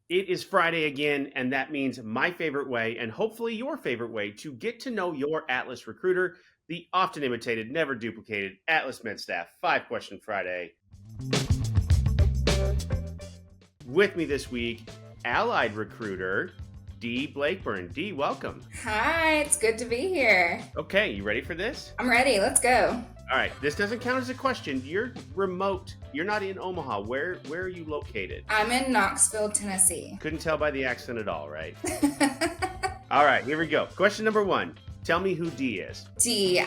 It is Friday again, and that means my favorite way, and hopefully your favorite way, to get to know your Atlas recruiter, the often imitated, never duplicated Atlas MedStaff 5-Question Friday. With me this week, allied recruiter Dee Blakeburn. Dee, welcome. Hi, it's good to be here. Okay, you ready for this? I'm ready. Let's go. All right, this doesn't count as a question. You're remote. You're not in Omaha. Where are you located? I'm in Knoxville, Tennessee. Couldn't tell by the accent at all, right? All right, here we go. Question number 1. Tell me who Dee is. Dee,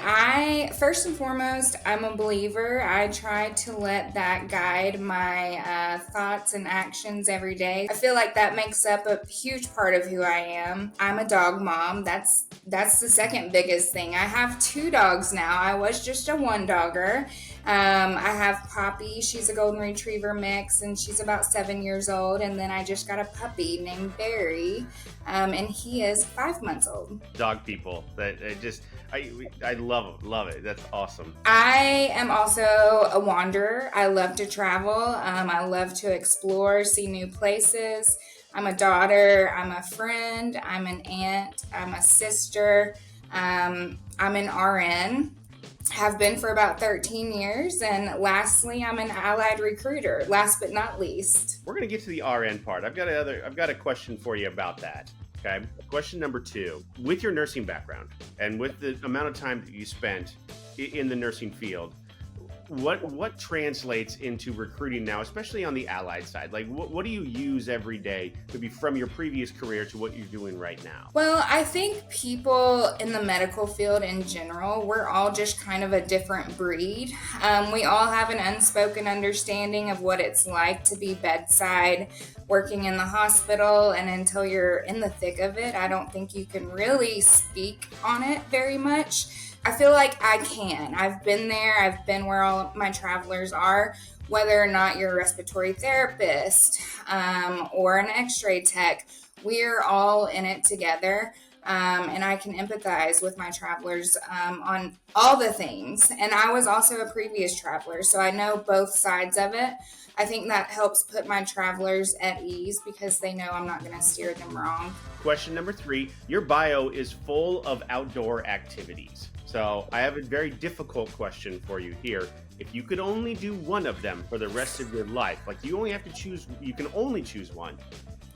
first and foremost, I'm a believer. I try to let that guide my thoughts and actions every day. I feel like that makes up a huge part of who I am. I'm a dog mom. That's the second biggest thing. I have 2 dogs now. I was just a 1-dogger. I have Poppy. She's a golden retriever mix, and she's about 7 years old. And then I just got a puppy named Barry, and he is 5 months old. Dog people. I love it. That's awesome. I am also a wanderer. I love to travel. I love to explore, see new places. I'm a daughter. I'm a friend. I'm an aunt. I'm a sister. I'm an RN. Have been for about 13 years. And lastly, I'm an allied recruiter, last but not least. We're going to get to the RN part. I've got a question for you about that. Okay. Question number 2. With your nursing background and with the amount of time that you spent in the nursing field, what translates into recruiting now, especially on the allied side? Like, what do you use every day, maybe from your previous career to what you're doing right now? Well, I think people in the medical field in general, we're all just kind of a different breed. We all have an unspoken understanding of what it's like to be bedside, working in the hospital, and until you're in the thick of it, I don't think you can really speak on it very much. I feel like I can. I've been there. I've been where all my travelers are, whether or not you're a respiratory therapist or an x-ray tech. We're all in it together, and I can empathize with my travelers on all the things. And I was also a previous traveler, so I know both sides of it. I think that helps put my travelers at ease because they know I'm not going to steer them wrong. Question number 3. Your bio is full of outdoor activities. So I have a very difficult question for you here. If you could only do one of them for the rest of your life, like you can only choose one,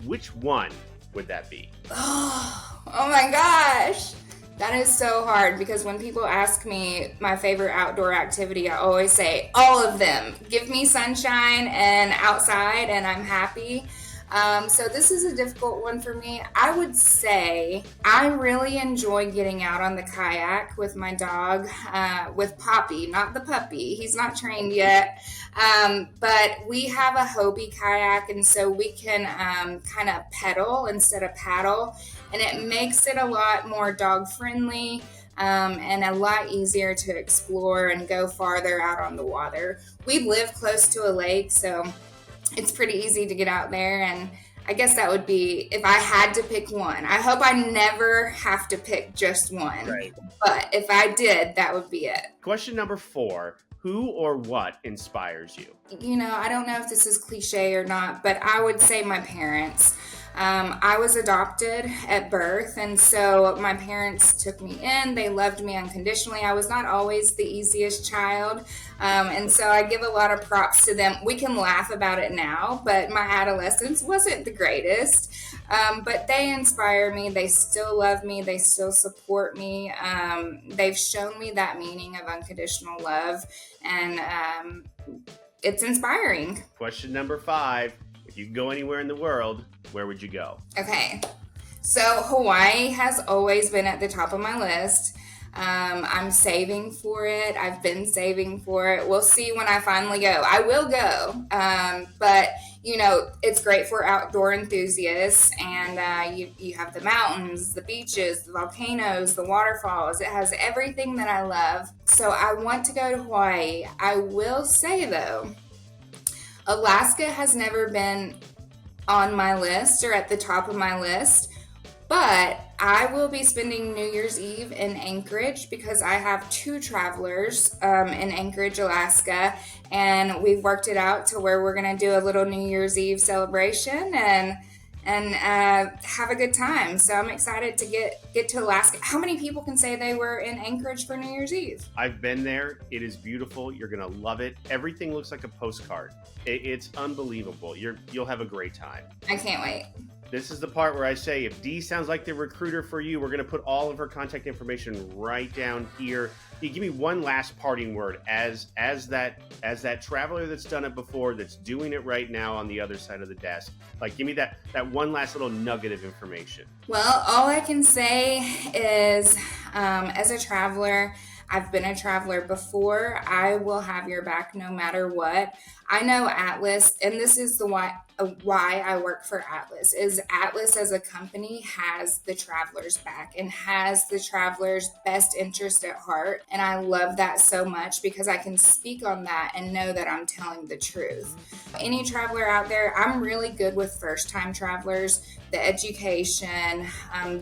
which one would that be? Oh my gosh. That is so hard because when people ask me my favorite outdoor activity, I always say all of them. Give me sunshine and outside and I'm happy. So this is a difficult one for me. I would say I really enjoy getting out on the kayak with my dog, with Poppy, not the puppy. He's not trained yet. But we have a Hobie kayak, and so we can kind of pedal instead of paddle, and it makes it a lot more dog friendly. And a lot easier to explore and go farther out on the water. We live close to a lake, so it's pretty easy to get out there, and I guess that would be if I had to pick one. I hope I never have to pick just one, right. But if I did, that would be it. Question number 4. Who or what inspires you? You know, I don't know if this is cliche or not, but I would say my parents. I was adopted at birth, and so my parents took me in. They loved me unconditionally. I was not always the easiest child, and so I give a lot of props to them. We can laugh about it now, but my adolescence wasn't the greatest. But they inspire me. They still love me. They still support me. They've shown me that meaning of unconditional love, and it's inspiring. Question number 5. If you could go anywhere in the world, where would you go? Okay, so Hawaii has always been at the top of my list. I'm saving for it. I've been saving for it. We'll see when I finally go. I will go, but you know, it's great for outdoor enthusiasts, and you have the mountains, the beaches, the volcanoes, the waterfalls. It has everything that I love. So I want to go to Hawaii. I will say though, Alaska has never been on my list or at the top of my list, but I will be spending New Year's Eve in Anchorage because I have 2 travelers in Anchorage, Alaska, and we've worked it out to where we're going to do a little New Year's Eve celebration, and and have a good time. So I'm excited to get to Alaska. How many people can say they were in Anchorage for New Year's Eve? I've been there. It is beautiful. You're going to love it. Everything looks like a postcard. It's unbelievable. You'll have a great time. I can't wait. This is the part where I say, if Dee sounds like the recruiter for you, we're going to put all of her contact information right down here. You give me one last parting word as that traveler that's done it before, that's doing it right now on the other side of the desk. Like, give me that one last little nugget of information. Well, all I can say is, as a traveler, I've been a traveler before. I will have your back no matter what. I know Atlas, and this is the why I work for Atlas, is Atlas as a company has the traveler's back and has the traveler's best interest at heart. And I love that so much because I can speak on that and know that I'm telling the truth. Any traveler out there, I'm really good with first-time travelers, the education,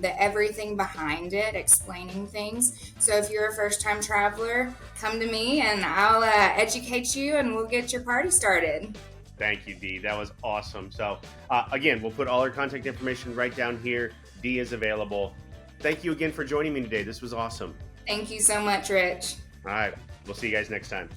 the everything behind it, explaining things. So if you're a first-time traveler, come to me and I'll educate you and we'll get your party started. Thank you, Dee. That was awesome. So again, we'll put all our contact information right down here. Dee is available. Thank you again for joining me today. This was awesome. Thank you so much, Rich. All right. We'll see you guys next time.